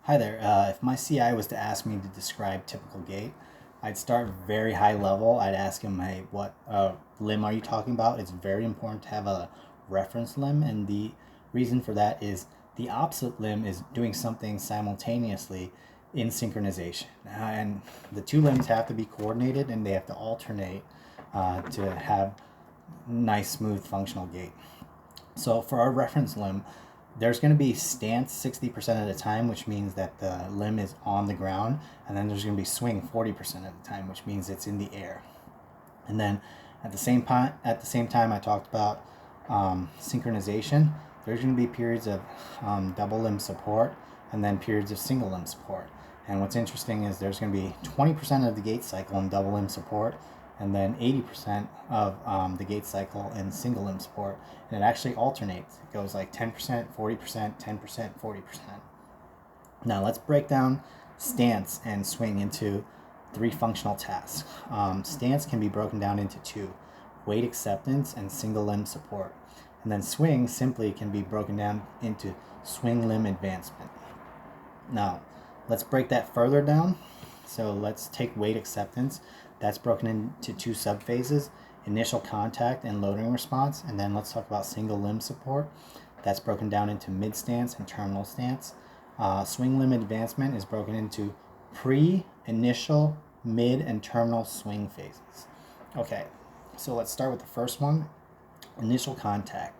Hi there. If my CI was to ask me to describe typical gait, I'd start very high level. I'd ask him, hey, what limb are you talking about? It's very important to have a reference limb, and the reason for that is the opposite limb is doing something simultaneously in synchronization. And the two limbs have to be coordinated and they have to alternate to have nice, smooth, functional gait. So for our reference limb, there's going to be stance 60% of the time, which means that the limb is on the ground, and then there's going to be swing 40% of the time, which means it's in the air. And then at the same time, I talked about synchronization. There's going to be periods of double limb support, and then periods of single limb support. And what's interesting is there's going to be 20% of the gait cycle in double limb support, and then 80% of the gait cycle in single limb support. And it actually alternates. It goes like 10%, 40%, 10%, 40%. Now let's break down stance and swing into three functional tasks. Stance can be broken down into two: weight acceptance and single limb support. And then swing simply can be broken down into swing limb advancement. Now, let's break that further down. So let's take weight acceptance. That's broken into two subphases: initial contact and loading response. And then let's talk about single limb support. That's broken down into mid stance and terminal stance. Swing limb advancement is broken into pre, initial, mid, and terminal swing phases. Okay, so let's start with the first one: initial contact.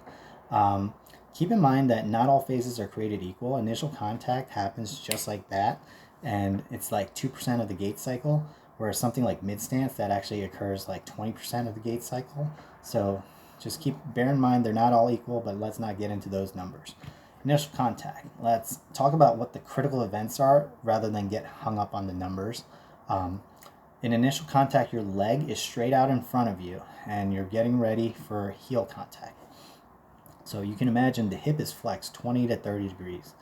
Keep in mind that not all phases are created equal. Initial contact happens just like that, and it's like 2% of the gait cycle, whereas something like mid stance, that actually occurs like 20% of the gait cycle. So just bear in mind they're not all equal, but let's not get into those numbers. Initial contact. Let's talk about what the critical events are rather than get hung up on the numbers. In initial contact, your leg is straight out in front of you and you're getting ready for heel contact. So you can imagine the hip is flexed 20 to 30 degrees,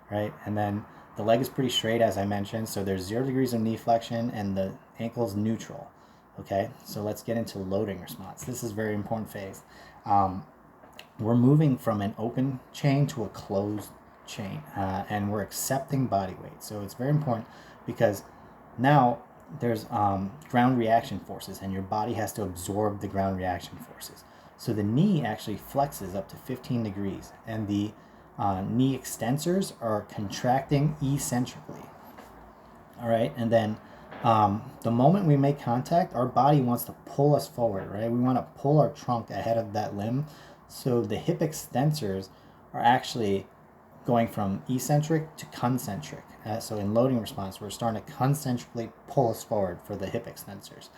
right? And then the leg is pretty straight, as I mentioned, so there's 0 degrees of knee flexion and the ankle is neutral. Okay, so let's get into loading response. This is a very important phase. We're moving from an open chain to a closed chain, and we're accepting body weight. So it's very important because now there's ground reaction forces, and your body has to absorb the ground reaction forces. So the knee actually flexes up to 15 degrees, and the knee extensors are contracting eccentrically. All right, and then the moment we make contact, our body wants to pull us forward, right? We want to pull our trunk ahead of that limb. So the hip extensors are actually going from eccentric to concentric. So in loading response, we're starting to concentrically pull us forward for the hip extensors.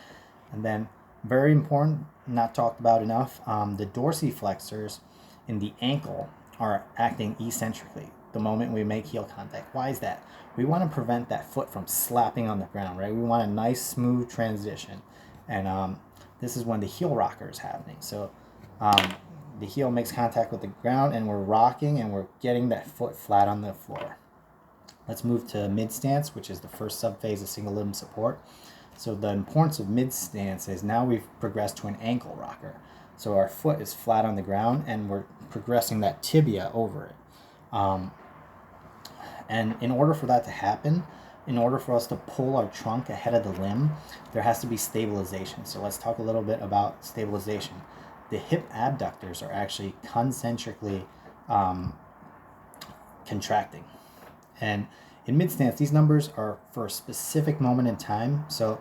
And then, very important, not talked about enough, the dorsiflexors in the ankle are acting eccentrically the moment we make heel contact. Why is that? We want to prevent that foot from slapping on the ground, right? We want a nice, smooth transition. And this is when the heel rocker is happening. So the heel makes contact with the ground and we're rocking and we're getting that foot flat on the floor. Let's move to mid stance, which is the first subphase of single limb support. So the importance of mid stance is now we've progressed to an ankle rocker. So our foot is flat on the ground and we're progressing that tibia over it. And in order for that to happen, in order for us to pull our trunk ahead of the limb, there has to be stabilization. So let's talk a little bit about stabilization. The hip abductors are actually concentrically contracting. And in mid stance, these numbers are for a specific moment in time. So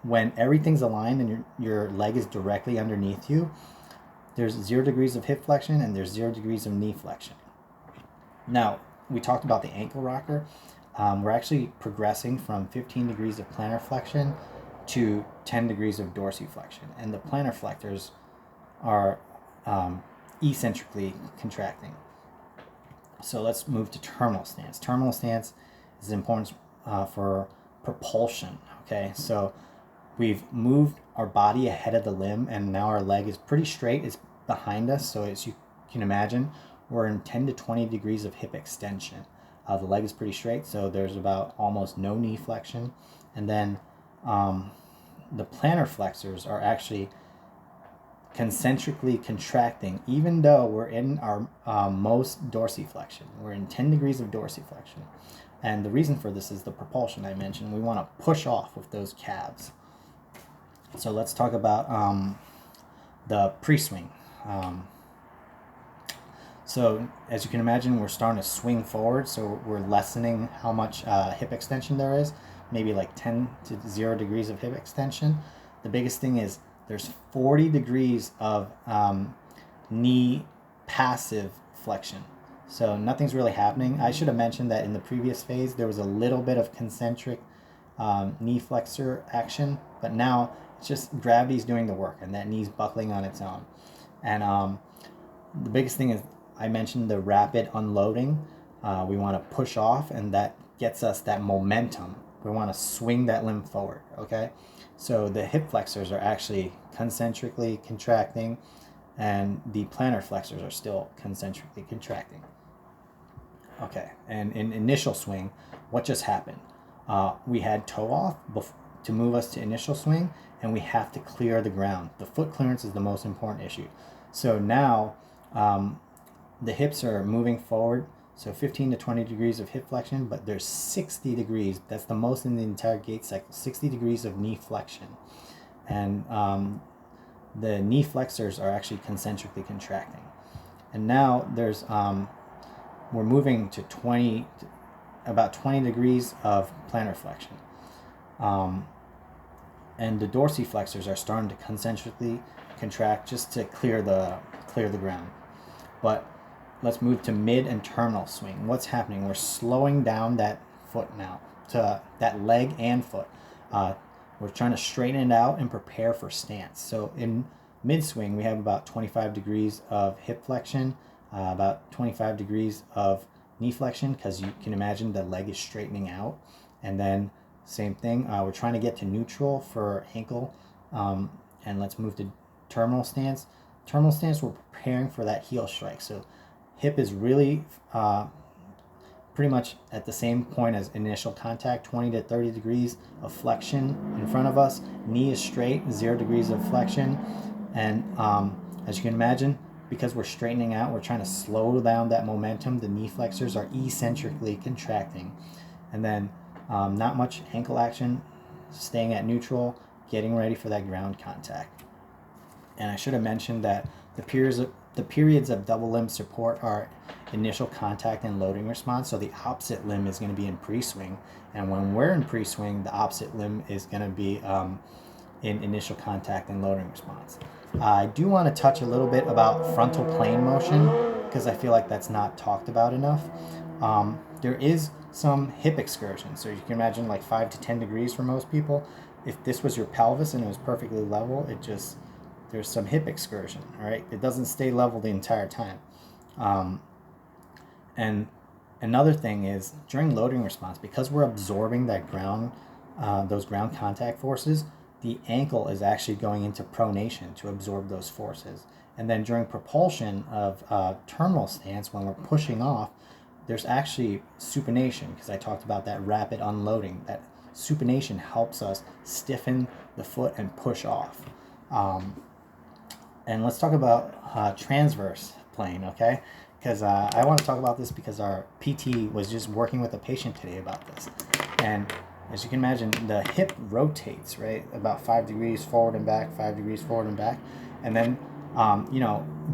when everything's aligned and your leg is directly underneath you, there's 0 degrees of hip flexion and there's 0 degrees of knee flexion. Now, we talked about the ankle rocker. We're actually progressing from 15 degrees of plantar flexion to 10 degrees of dorsiflexion. And the plantar flexors are eccentrically contracting. So let's move to terminal stance. Terminal stance is important for propulsion. Okay, so we've moved our body ahead of the limb, and now our leg is pretty straight. It's behind us, so as you can imagine, we're in 10 to 20 degrees of hip extension. The leg is pretty straight, so there's about almost no knee flexion. And then the plantar flexors are actually concentrically contracting, even though we're in our most dorsiflexion. We're in 10 degrees of dorsiflexion. And the reason for this is the propulsion I mentioned. We want to push off with those calves. So let's talk about the pre-swing. So as you can imagine, we're starting to swing forward, so we're lessening how much hip extension there is, maybe like 10 to 0 degrees of hip extension. The biggest thing is there's 40 degrees of knee passive flexion. So nothing's really happening. I should have mentioned that in the previous phase, there was a little bit of concentric knee flexor action, but now it's just gravity's doing the work and that knee's buckling on its own. And the biggest thing is, I mentioned the rapid unloading. We want to push off, and that gets us that momentum. We want to swing that limb forward, okay? So the hip flexors are actually concentrically contracting, and the plantar flexors are still concentrically contracting. Okay, and in initial swing, what just happened? We had toe off to move us to initial swing, and we have to clear the ground. The foot clearance is the most important issue. So now the hips are moving forward, so 15 to 20 degrees of hip flexion, but there's 60 degrees. That's the most in the entire gait cycle, 60 degrees of knee flexion. And the knee flexors are actually concentrically contracting. And now there's we're moving to about 20 degrees of plantar flexion. And the dorsiflexors are starting to concentrically contract just to clear the ground. But let's move to mid and terminal swing. What's happening? We're slowing down that foot now, to that leg and foot. We're trying to straighten it out and prepare for stance. So in mid swing, we have about 25 degrees of hip flexion, about 25 degrees of knee flexion, because you can imagine the leg is straightening out. And then same thing, we're trying to get to neutral for ankle. And let's move to terminal stance. Terminal stance, we're preparing for that heel strike. So hip is really pretty much at the same point as initial contact, 20 to 30 degrees of flexion in front of us. Knee is straight, 0 degrees of flexion. And as you can imagine, because we're straightening out, we're trying to slow down that momentum. The knee flexors are eccentrically contracting. And then not much ankle action, staying at neutral, getting ready for that ground contact. And I should have mentioned that the periods of double limb support are initial contact and loading response. So the opposite limb is going to be in pre-swing. And when we're in pre-swing, the opposite limb is going to be in initial contact and loading response. I do want to touch a little bit about frontal plane motion, because I feel like that's not talked about enough. There is some hip excursion. So you can imagine like 5 to 10 degrees for most people. If this was your pelvis and it was perfectly level, there's some hip excursion, all right? It doesn't stay level the entire time. And another thing is, during loading response, because we're absorbing that ground, those ground contact forces, the ankle is actually going into pronation to absorb those forces. And then during propulsion of terminal stance, when we're pushing off, there's actually supination, because I talked about that rapid unloading. That supination helps us stiffen the foot and push off. And let's talk about transverse plane, okay? Because I want to talk about this because our PT was just working with a patient today about this. And as you can imagine, the hip rotates, right? About 5 degrees forward and back, 5 degrees forward and back. And then,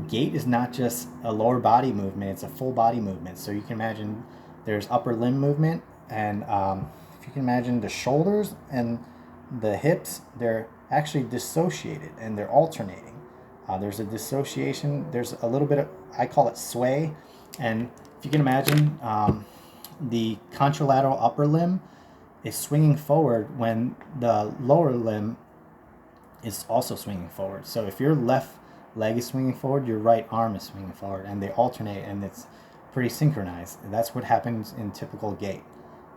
gait is not just a lower body movement, it's a full body movement. So you can imagine there's upper limb movement. And if you can imagine the shoulders and the hips, they're actually dissociated and they're alternating. There's a dissociation, there's a little bit of, I call it sway. And if you can imagine, the contralateral upper limb is swinging forward when the lower limb is also swinging forward. So if your left leg is swinging forward, your right arm is swinging forward, and they alternate, and it's pretty synchronized. And that's what happens in typical gait.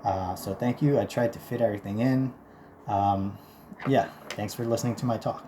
So thank you. I tried to fit everything in. Yeah, thanks for listening to my talk.